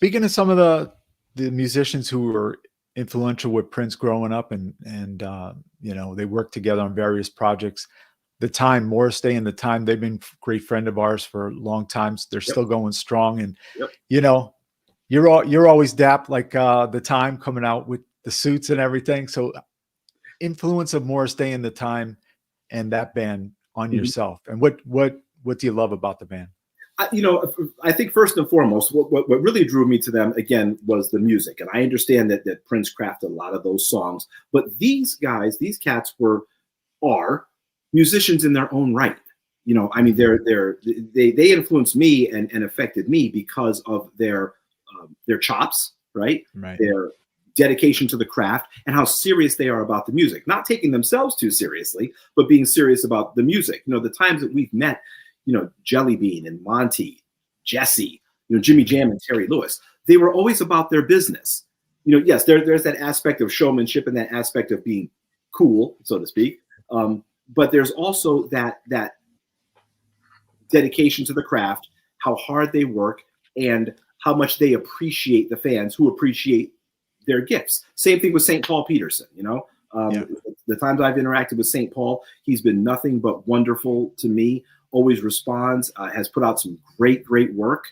Speaking of some of the musicians who were influential with Prince growing up, and you know, they worked together on various projects. The Time, Morris Day and The Time, they've been a great friend of ours for a long time. They're Yep. still going strong, and Yep. you know, you're always dapped like The Time coming out with the suits and everything. So influence of Morris Day and The Time and that band on yourself, and what do you love about the band? You know, I think first and foremost, what really drew me to them again was the music, and I understand that Prince crafted a lot of those songs, but these guys, these cats are musicians in their own right. You know, I mean, they influenced me and affected me because of their chops, right? Right. Their dedication to the craft and how serious they are about the music, not taking themselves too seriously, but being serious about the music. You know, the times that we've met, you know, Jelly Bean and Monty, Jesse, you know, Jimmy Jam and Terry Lewis, they were always about their business. You know, yes, there's that aspect of showmanship and that aspect of being cool, so to speak. But there's also that dedication to the craft, how hard they work, and how much they appreciate the fans who appreciate their gifts. Same thing with St. Paul Peterson, you know. The times I've interacted with St. Paul, he's been nothing but wonderful to me, always responds, has put out some great work.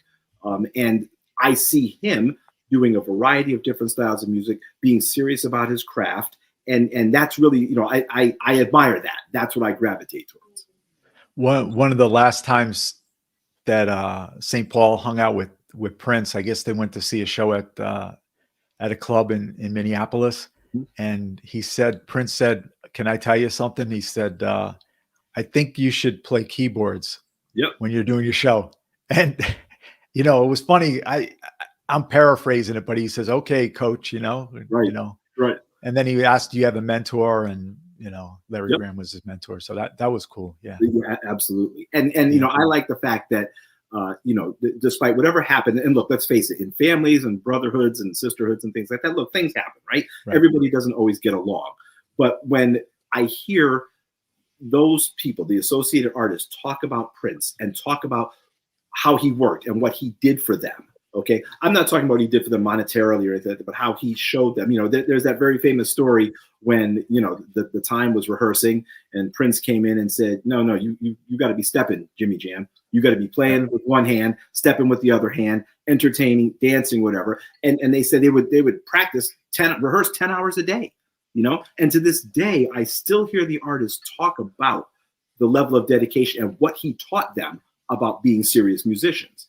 And I see him doing a variety of different styles of music, being serious about his craft. And that's really, you know, I admire that. That's what I gravitate towards. One of the last times that St. Paul hung out with Prince, I guess they went to see a show at a club in Minneapolis. And Prince said, "Can I tell you something?" He said, "I think you should play keyboards when you're doing your show." And, you know, it was funny. I'm paraphrasing it, but he says, "Okay, coach," you know, right. You know, right. And then he asked, "Do you have a mentor?" And, you know, Larry Graham was his mentor. So that was cool. Yeah, absolutely. And you know, I like the fact that, you know, despite whatever happened, and look, let's face it, in families and brotherhoods and sisterhoods and things like that, look, things happen, right? Everybody doesn't always get along. But when I hear those people, the associated artists, talk about Prince and talk about how he worked and what he did for them, okay, I'm not talking about what he did for them monetarily or anything, but how he showed them. You know, there's that very famous story when, you know, the Time was rehearsing and Prince came in and said, no, you got to be stepping, Jimmy Jam. You got to be playing with one hand, stepping with the other hand, entertaining, dancing, whatever. And they said they would practice rehearse 10 hours a day, you know. And to this day, I still hear the artists talk about the level of dedication and what he taught them about being serious musicians.